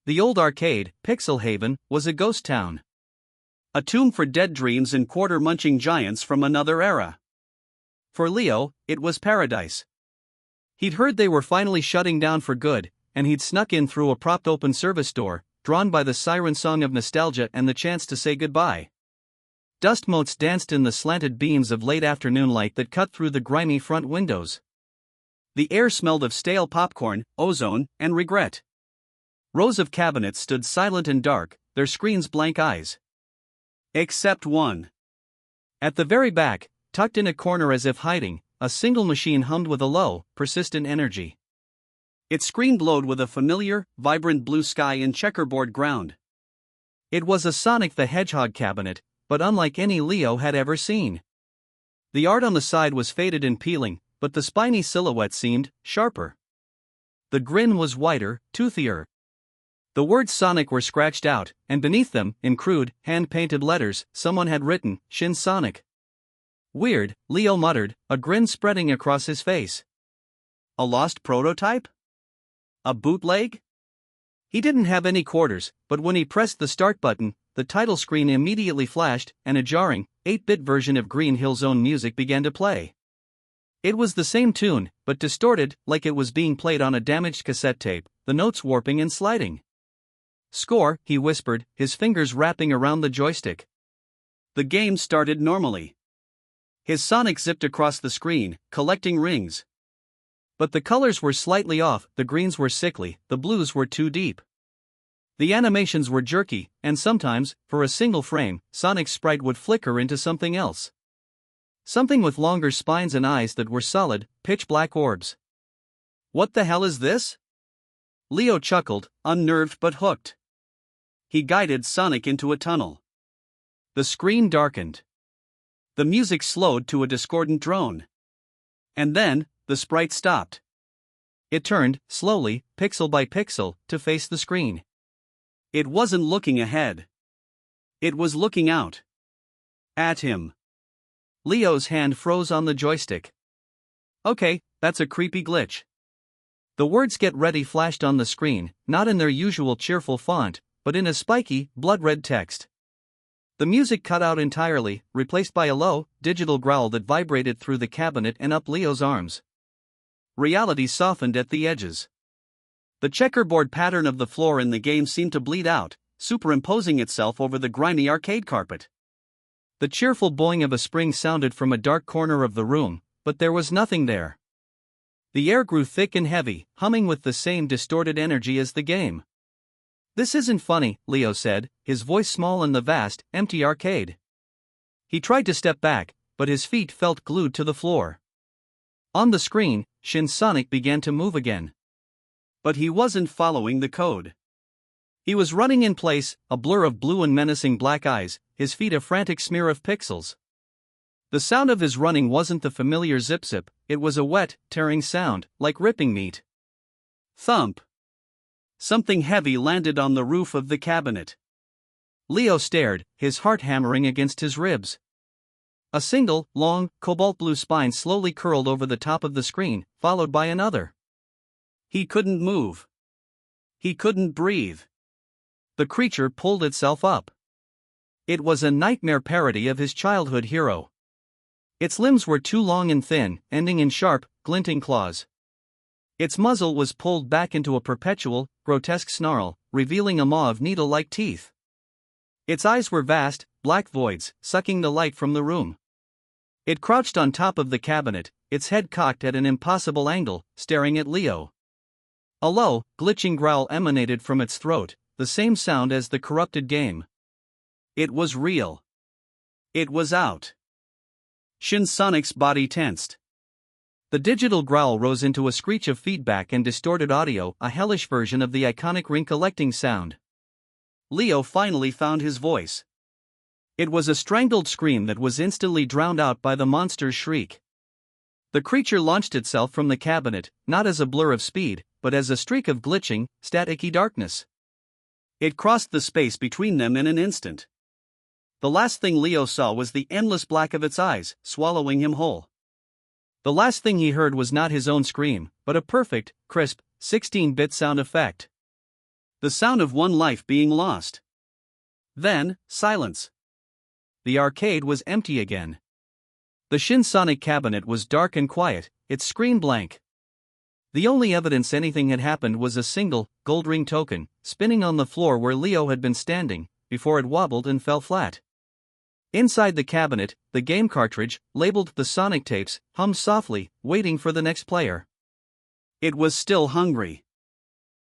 The old arcade, Pixel Haven, was a ghost town. A tomb for dead dreams and quarter-munching giants from another era. For Leo, it was paradise. He'd heard they were finally shutting down for good, and he'd snuck in through a propped-open service door, drawn by the siren song of nostalgia and the chance to say goodbye. Dust motes danced in the slanted beams of late afternoon light that cut through the grimy front windows. The air smelled of stale popcorn, ozone, and regret. Rows of cabinets stood silent and dark, their screens blank eyes. Except one. At the very back, tucked in a corner as if hiding, a single machine hummed with a low, persistent energy. Its screen glowed with a familiar, vibrant blue sky and checkerboard ground. It was a Sonic the Hedgehog cabinet, but unlike any Leo had ever seen. The art on the side was faded and peeling, but the spiny silhouette seemed sharper. The grin was whiter, toothier. The words Sonic were scratched out, and beneath them, in crude, hand-painted letters, someone had written, Shin Sonic. Weird, Leo muttered, a grin spreading across his face. A lost prototype? A bootleg? He didn't have any quarters, but when he pressed the start button, the title screen immediately flashed, and a jarring, 8-bit version of Green Hill Zone music began to play. It was the same tune, but distorted, like it was being played on a damaged cassette tape, the notes warping and sliding. Score, he whispered, his fingers wrapping around the joystick. The game started normally. His Sonic zipped across the screen, collecting rings. But the colors were slightly off, the greens were sickly, the blues were too deep. The animations were jerky, and sometimes, for a single frame, Sonic's sprite would flicker into something else. Something with longer spines and eyes that were solid, pitch-black orbs. What the hell is this? Leo chuckled, unnerved but hooked. He guided Sonic into a tunnel. The screen darkened. The music slowed to a discordant drone. And then, the sprite stopped. It turned, slowly, pixel by pixel, to face the screen. It wasn't looking ahead. It was looking out. At him. Leo's hand froze on the joystick. Okay, that's a creepy glitch. The words "Get Ready" flashed on the screen, not in their usual cheerful font, but in a spiky, blood-red text. The music cut out entirely, replaced by a low, digital growl that vibrated through the cabinet and up Leo's arms. Reality softened at the edges. The checkerboard pattern of the floor in the game seemed to bleed out, superimposing itself over the grimy arcade carpet. The cheerful boing of a spring sounded from a dark corner of the room, but there was nothing there. The air grew thick and heavy, humming with the same distorted energy as the game. This isn't funny, Leo said, his voice small in the vast, empty arcade. He tried to step back, but his feet felt glued to the floor. On the screen, Shin Sonic began to move again. But he wasn't following the code. He was running in place, a blur of blue and menacing black eyes, his feet a frantic smear of pixels. The sound of his running wasn't the familiar zip-zip, it was a wet, tearing sound, like ripping meat. Thump. Something heavy landed on the roof of the cabinet. Leo stared, his heart hammering against his ribs. A single, long, cobalt blue spine slowly curled over the top of the screen, followed by another. He couldn't move. He couldn't breathe. The creature pulled itself up. It was a nightmare parody of his childhood hero. Its limbs were too long and thin, ending in sharp, glinting claws. Its muzzle was pulled back into a perpetual, grotesque snarl, revealing a maw of needle-like teeth. Its eyes were vast, black voids, sucking the light from the room. It crouched on top of the cabinet, its head cocked at an impossible angle, staring at Leo. A low, glitching growl emanated from its throat, the same sound as the corrupted game. It was real. It was out. Shin Sonic's body tensed. The digital growl rose into a screech of feedback and distorted audio, a hellish version of the iconic ring-collecting sound. Leo finally found his voice. It was a strangled scream that was instantly drowned out by the monster's shriek. The creature launched itself from the cabinet, not as a blur of speed, but as a streak of glitching, staticky darkness. It crossed the space between them in an instant. The last thing Leo saw was the endless black of its eyes, swallowing him whole. The last thing he heard was not his own scream, but a perfect, crisp, 16-bit sound effect. The sound of one life being lost. Then, silence. The arcade was empty again. The Shinsonic cabinet was dark and quiet, its screen blank. The only evidence anything had happened was a single, gold ring token, spinning on the floor where Leo had been standing, before it wobbled and fell flat. Inside the cabinet, the game cartridge, labeled the Sonic tapes, hummed softly, waiting for the next player. It was still hungry.